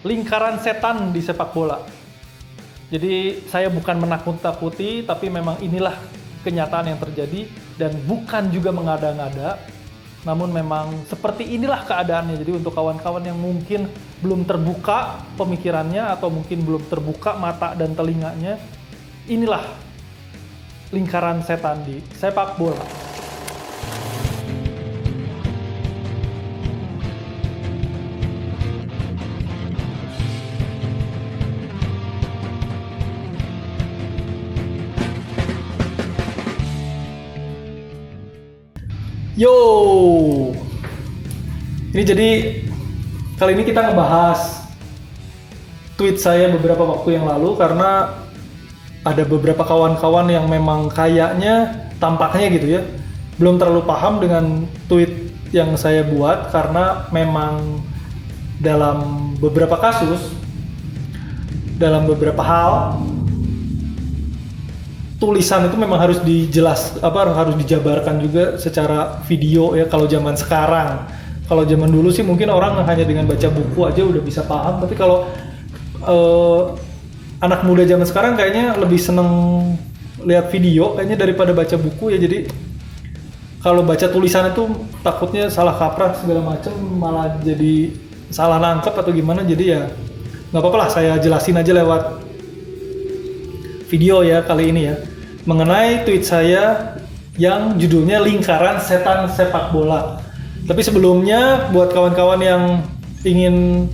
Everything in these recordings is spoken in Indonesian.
lingkaran setan di sepak bola. Jadi saya bukan menakut-takuti, tapi memang inilah kenyataan yang terjadi dan bukan juga mengada-ngada. Namun memang seperti inilah keadaannya. Jadi untuk kawan-kawan yang mungkin belum terbuka pemikirannya atau mungkin belum terbuka mata dan telinganya, inilah lingkaran setan di sepak bola. Yo, ini jadi kali ini kita ngebahas tweet saya beberapa waktu yang lalu karena ada beberapa kawan-kawan yang memang kayaknya tampaknya gitu ya belum terlalu paham dengan tweet yang saya buat karena memang dalam beberapa kasus, dalam beberapa hal tulisan itu memang harus harus dijabarkan juga secara video ya kalau zaman sekarang. Kalau zaman dulu sih mungkin orang hanya dengan baca buku aja udah bisa paham, tapi kalau anak muda zaman sekarang kayaknya lebih seneng lihat video kayaknya daripada baca buku ya. Jadi kalau baca tulisan itu takutnya salah kaprah segala macam, malah jadi salah nangkep atau gimana. Jadi ya nggak apa-apa lah, saya jelasin aja lewat video ya kali ini ya, mengenai tweet saya yang judulnya lingkaran setan sepak bola. Tapi sebelumnya buat kawan-kawan yang ingin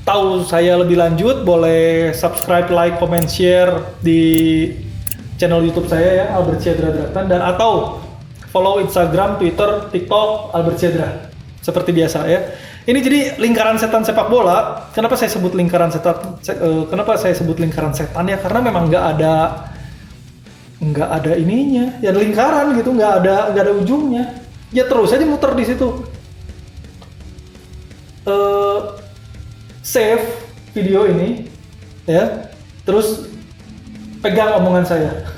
tahu saya lebih lanjut, boleh subscribe, like, comment, share di channel YouTube saya ya, Albert Syedra Dratan, dan atau follow Instagram, Twitter, TikTok Albert Syedra seperti biasa ya. Ini jadi lingkaran setan sepak bola. Kenapa saya sebut lingkaran setan? Kenapa saya sebut lingkaran setan ya? Karena memang nggak ada ininya, ya lingkaran gitu, nggak ada ujungnya. Ya terus aja muter di situ. Save video ini, ya. Terus pegang omongan saya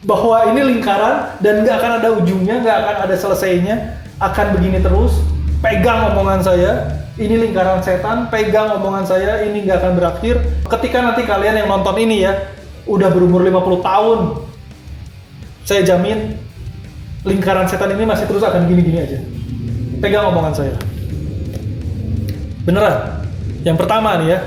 bahwa ini lingkaran dan nggak akan ada ujungnya, nggak akan ada selesainya, akan begini terus. Pegang omongan saya, ini lingkaran setan, pegang omongan saya, ini nggak akan berakhir. Ketika nanti kalian yang nonton ini ya, udah berumur 50 tahun, saya jamin lingkaran setan ini masih terus akan gini-gini aja. Pegang omongan saya. Beneran. Yang pertama nih ya,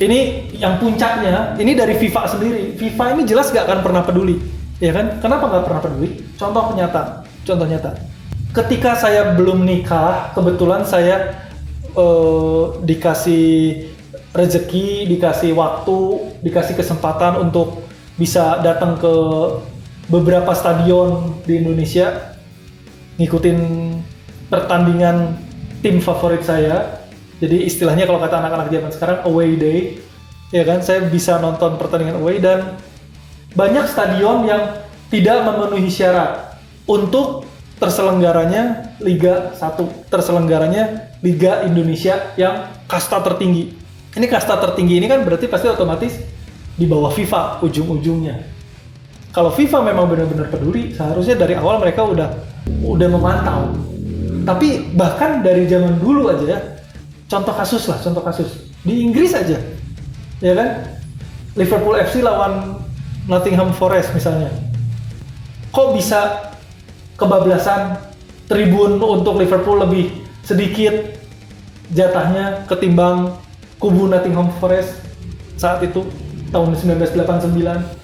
ini yang puncaknya, ini dari FIFA sendiri. FIFA ini jelas nggak akan pernah peduli, ya kan? Kenapa nggak pernah peduli? Contoh nyata. Ketika saya belum nikah, kebetulan saya dikasih rezeki, dikasih waktu, dikasih kesempatan untuk bisa datang ke beberapa stadion di Indonesia, ngikutin pertandingan tim favorit saya. Jadi istilahnya kalau kata anak-anak zaman sekarang away day, ya kan? Saya bisa nonton pertandingan away dan banyak stadion yang tidak memenuhi syarat untuk terselenggaranya Liga 1, terselenggaranya Liga Indonesia yang kasta tertinggi. Ini kasta tertinggi ini kan berarti pasti otomatis di bawah FIFA ujung-ujungnya. Kalau FIFA memang benar-benar peduli, seharusnya dari awal mereka udah memantau. Tapi bahkan dari zaman dulu aja ya, contoh kasus di Inggris aja, ya kan? Liverpool FC lawan Nottingham Forest misalnya. Kok bisa kebablasan tribun untuk Liverpool lebih sedikit jatahnya ketimbang kubu Nottingham Forest saat itu tahun 1989.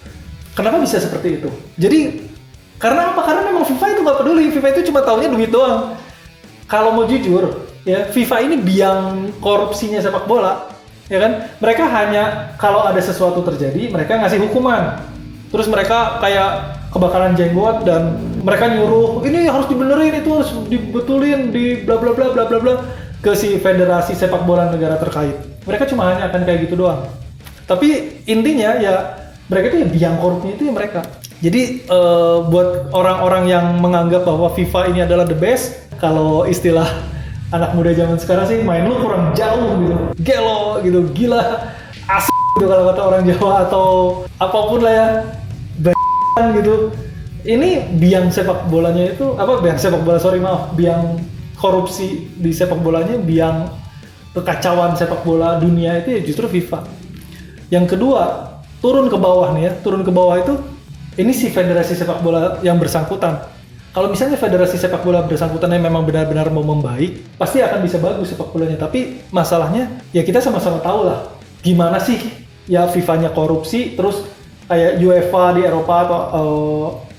Kenapa bisa seperti itu? Jadi karena apa? Karena memang FIFA itu nggak peduli. FIFA itu cuma taunya duit doang. Kalau mau jujur ya, FIFA ini biang korupsinya sepak bola, ya kan? Mereka hanya kalau ada sesuatu terjadi mereka ngasih hukuman. Terus mereka kayak kebakaran jenggot dan mereka nyuruh ini harus dibenerin, itu harus dibetulin, di bla bla bla bla bla bla ke si federasi sepak bola negara terkait. Mereka cuma hanya akan kayak gitu doang. Tapi intinya ya mereka itu ya biang korupnya itu ya mereka. Jadi buat orang-orang yang menganggap bahwa FIFA ini adalah the best, kalau istilah anak muda zaman sekarang sih main lu kurang jauh gitu, gelo gitu, gila, asik gitu kalau kata orang Jawa atau apapun lah ya, gitu. Ini biang sepak bolanya itu biang korupsi di sepak bolanya, biang kekacauan sepak bola dunia itu ya justru FIFA. Yang kedua, turun ke bawah nih ya, turun ke bawah itu ini si federasi sepak bola yang bersangkutan. Kalau misalnya federasi sepak bola bersangkutan yang memang benar-benar mau membaik, pasti akan bisa bagus sepak bolanya. Tapi masalahnya ya kita sama-sama tahu lah gimana sih ya FIFA-nya korupsi, terus kayak UEFA di Eropa atau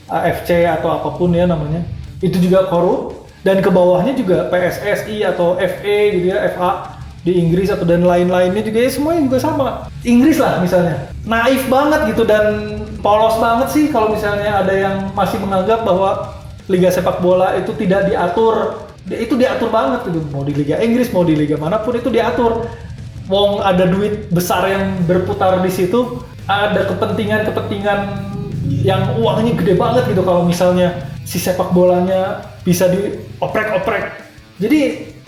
AFC atau apapun ya namanya, itu juga korup, dan ke bawahnya juga PSSI atau FA gitu ya, FA di Inggris atau dan lain-lainnya juga ya semuanya juga sama. Inggris lah misalnya, naif banget gitu dan polos banget sih kalau misalnya ada yang masih menganggap bahwa liga sepak bola itu tidak diatur. Itu diatur banget gitu, mau di Liga Inggris, mau di liga manapun itu diatur. Wong ada duit besar yang berputar di situ, ada kepentingan-kepentingan yang uangnya gede banget gitu kalau misalnya si sepak bolanya bisa dioprek-oprek. Jadi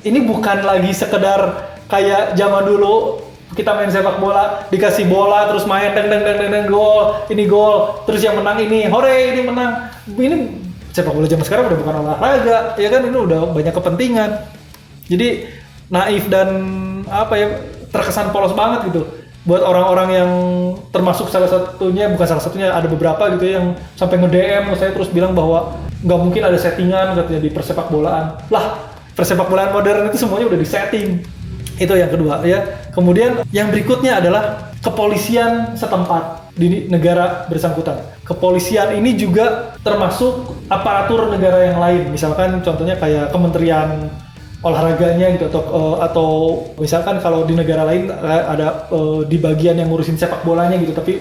ini bukan lagi sekedar kayak zaman dulu kita main sepak bola, dikasih bola terus main deng gol, ini gol, terus yang menang ini, hore ini menang. Ini sepak bola zaman sekarang udah bukan olahraga, ya kan, ini udah banyak kepentingan. Jadi naif dan apa ya, terkesan polos banget gitu buat orang-orang yang termasuk salah satunya, bukan salah satunya, ada beberapa gitu yang sampai nge-DM saya terus bilang bahwa nggak mungkin ada settingan katanya di persepak bolaan. Lah, persepak bolaan modern itu semuanya udah disetting. Itu yang kedua ya. Kemudian yang berikutnya adalah kepolisian setempat di negara bersangkutan. Kepolisian ini juga termasuk aparatur negara yang lain. Misalkan contohnya kayak kementerian olahraganya gitu, atau misalkan kalau di negara lain ada di bagian yang ngurusin sepak bolanya gitu, tapi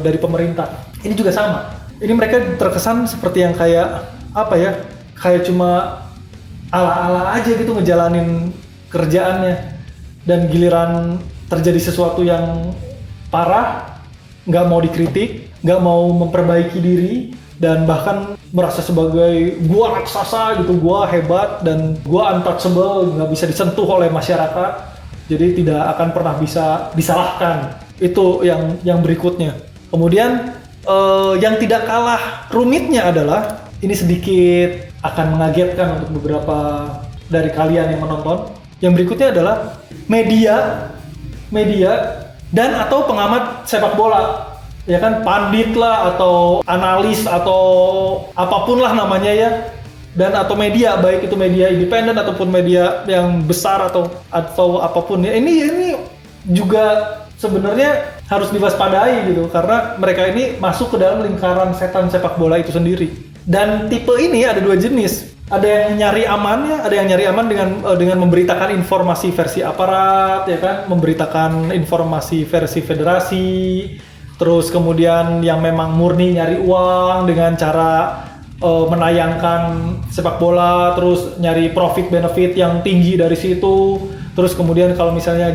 dari pemerintah. Ini juga sama. Ini mereka terkesan seperti yang kayak apa ya? Kayak cuma ala-ala aja gitu ngejalanin kerjaannya. Dan giliran terjadi sesuatu yang parah, nggak mau dikritik, nggak mau memperbaiki diri, dan bahkan merasa sebagai gua raksasa gitu, gua hebat dan gua untouchable, nggak bisa disentuh oleh masyarakat, jadi tidak akan pernah bisa disalahkan. Itu yang berikutnya. Kemudian yang tidak kalah rumitnya adalah, ini sedikit akan mengagetkan untuk beberapa dari kalian yang menonton. Yang berikutnya adalah media dan atau pengamat sepak bola, ya kan, pandit lah atau analis atau apapun lah namanya ya, dan atau media, baik itu media independen ataupun media yang besar atau apapun ya. Ini juga sebenarnya harus diwaspadai gitu, karena mereka ini masuk ke dalam lingkaran setan sepak bola itu sendiri. Dan tipe ini ada dua jenis. Ada yang nyari amannya, ada yang nyari aman dengan memberitakan informasi versi aparat, ya kan, memberitakan informasi versi federasi, terus kemudian yang memang murni nyari uang dengan cara menayangkan sepak bola, terus nyari profit benefit yang tinggi dari situ, terus kemudian kalau misalnya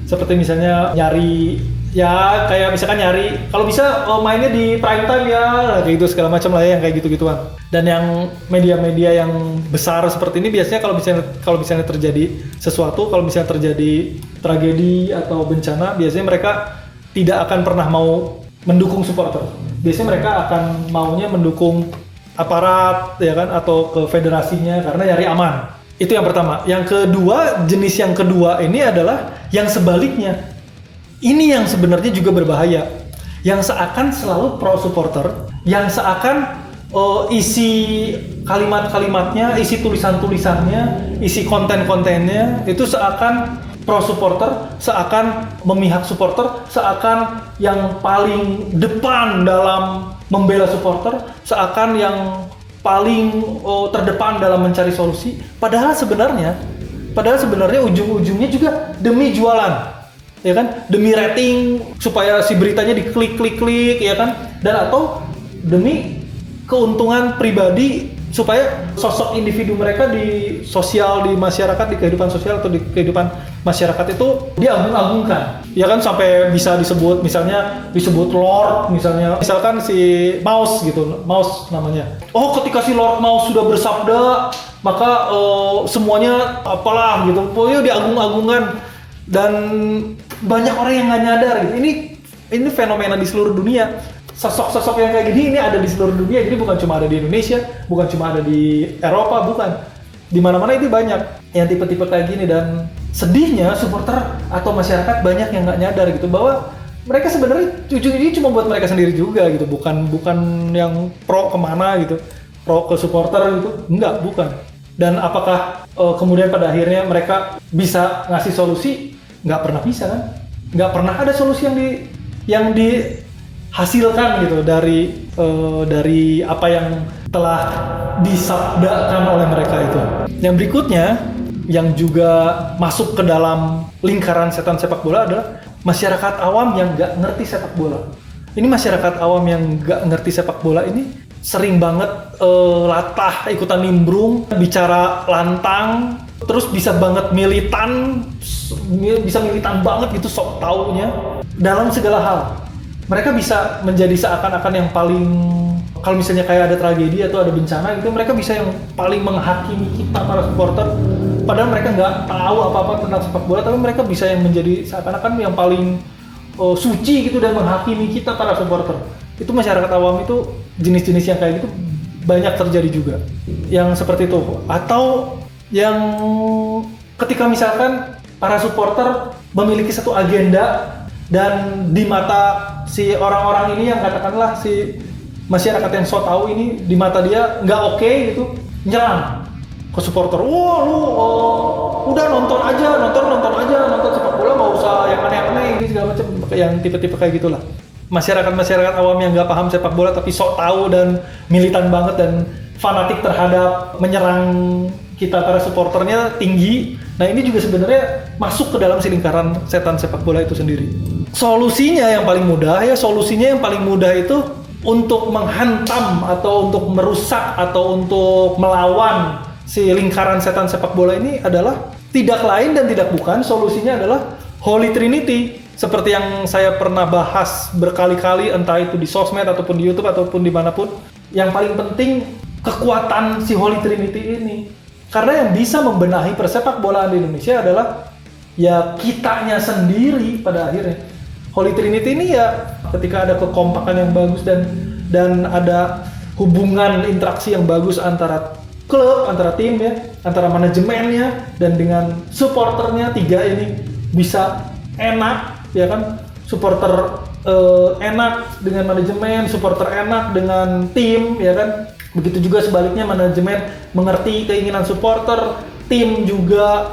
seperti misalnya nyari ya kayak misalkan nyari kalau bisa mainnya di prime time ya, kayak gitu segala macam lah ya, yang kayak gitu-gituan. Dan yang media-media yang besar seperti ini biasanya kalau misalnya terjadi sesuatu, kalau misalnya terjadi tragedi atau bencana, biasanya mereka tidak akan pernah mau mendukung supporter. Biasanya mereka akan maunya mendukung aparat, ya kan, atau ke federasinya karena nyari aman. Itu yang pertama. Yang kedua, jenis yang kedua ini adalah yang sebaliknya. Ini yang sebenarnya juga berbahaya. Yang seakan selalu pro supporter, yang seakan isi kalimat-kalimatnya, isi tulisan-tulisannya, isi konten-kontennya itu seakan pro supporter, seakan memihak supporter, seakan yang paling depan dalam membela supporter, seakan yang paling terdepan dalam mencari solusi. Padahal sebenarnya ujung-ujungnya juga demi jualan, ya kan, demi rating supaya si beritanya diklik, ya kan, dan atau demi keuntungan pribadi supaya sosok individu mereka di sosial, di masyarakat, di kehidupan sosial atau di kehidupan masyarakat itu diagung-agungkan, ya kan, sampai bisa disebut Lord, misalkan si Maus gitu, Maus namanya. Oh, ketika si Lord Maus sudah bersabda, maka semuanya apalah gitu, pokoknya diagung-agungkan, dan banyak orang yang nggak nyadar gitu. Ini fenomena di seluruh dunia. Sosok-sosok yang kayak gini ini ada di seluruh dunia, jadi bukan cuma ada di Indonesia, bukan cuma ada di Eropa, bukan. Di mana-mana itu banyak yang tipe-tipe kayak gini, dan sedihnya supporter atau masyarakat banyak yang nggak nyadar gitu bahwa mereka sebenarnya ujung ini cuma buat mereka sendiri juga gitu, bukan yang pro kemana gitu, pro ke supporter gitu, enggak, bukan. Dan apakah kemudian pada akhirnya mereka bisa ngasih solusi? Nggak pernah bisa kan? Nggak pernah ada solusi yang dihasilkan gitu dari apa yang telah disabdakan oleh mereka itu. Yang berikutnya yang juga masuk ke dalam lingkaran setan sepak bola adalah masyarakat awam yang nggak ngerti sepak bola. Ini masyarakat awam yang nggak ngerti sepak bola ini sering banget latah, ikutan nimbrung, bicara lantang, terus bisa banget militan banget gitu, sok taunya dalam segala hal. Mereka bisa menjadi seakan-akan yang paling, kalau misalnya kayak ada tragedi atau ada bencana gitu, mereka bisa yang paling menghakimi kita para supporter. Padahal mereka nggak tahu apa-apa tentang sepak bola, tapi mereka bisa yang menjadi seakan-akan yang paling suci gitu dan menghakimi kita para supporter. Itu masyarakat awam itu jenis-jenis yang kayak gitu banyak terjadi juga. Yang seperti itu. Atau yang ketika misalkan para supporter memiliki satu agenda dan di mata si orang-orang ini yang katakanlah si masyarakat yang so tahu ini, di mata dia nggak oke gitu, nyerang ke supporter. Wah lu udah nonton sepak bola, nggak usah yang aneh-aneh ini segala macam, yang tipe-tipe kayak gitulah. Masyarakat awam yang nggak paham sepak bola tapi sok tahu dan militan banget dan fanatik terhadap menyerang kita para supporternya tinggi. Nah ini juga sebenarnya masuk ke dalam si lingkaran setan sepak bola itu sendiri. Solusinya yang paling mudah itu untuk menghantam atau untuk merusak atau untuk melawan si lingkaran setan sepak bola ini adalah tidak lain dan tidak bukan, solusinya adalah Holy Trinity. Seperti yang saya pernah bahas berkali-kali, entah itu di sosmed ataupun di YouTube ataupun dimanapun, yang paling penting kekuatan si Holy Trinity ini. Karena yang bisa membenahi persepak bolaan di Indonesia adalah ya kitanya sendiri pada akhirnya. Holy Trinity ini ya ketika ada kekompakan yang bagus dan ada hubungan interaksi yang bagus antara klub, antara tim ya, antara manajemennya dan dengan supporternya, tiga ini bisa enak ya kan, supporter enak dengan manajemen, supporter enak dengan tim ya kan. Begitu juga sebaliknya, manajemen mengerti keinginan supporter, tim juga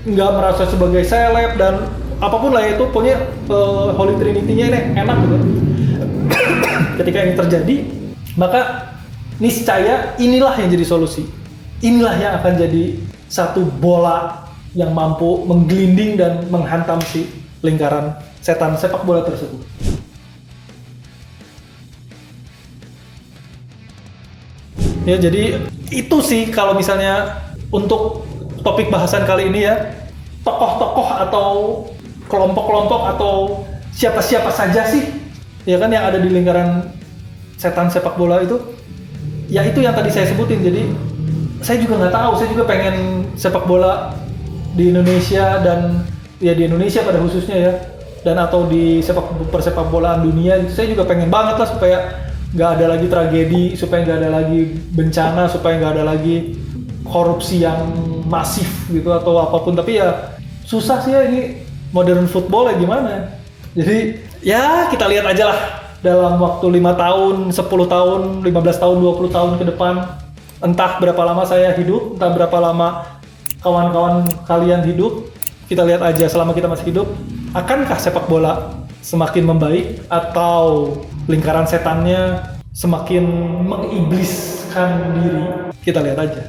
nggak merasa sebagai seleb dan apapun lah itu, pokoknya Holy Trinity-nya ini enak gitu. Ketika ini terjadi, maka niscaya inilah yang jadi solusi. Inilah yang akan jadi satu bola yang mampu menggelinding dan menghantam si lingkaran setan sepak bola tersebut. Ya jadi itu sih kalau misalnya untuk topik bahasan kali ini ya, tokoh-tokoh atau kelompok-kelompok atau siapa-siapa saja sih ya kan yang ada di lingkaran setan sepak bola itu, ya itu yang tadi saya sebutin. Jadi saya juga nggak tahu, saya juga pengen sepak bola di Indonesia dan ya di Indonesia pada khususnya ya, dan atau di persepak bolaan dunia gitu, saya juga pengen banget lah supaya nggak ada lagi tragedi, supaya nggak ada lagi bencana, supaya nggak ada lagi korupsi yang masif gitu atau apapun. Tapi ya susah sih ya, ini modern football ya gimana. Jadi ya kita lihat aja lah dalam waktu 5 tahun, 10 tahun, 15 tahun, 20 tahun ke depan, entah berapa lama saya hidup, entah berapa lama kawan-kawan kalian hidup, kita lihat aja selama kita masih hidup, akankah sepak bola semakin membaik atau lingkaran setannya semakin mengibliskan diri. Kita lihat aja.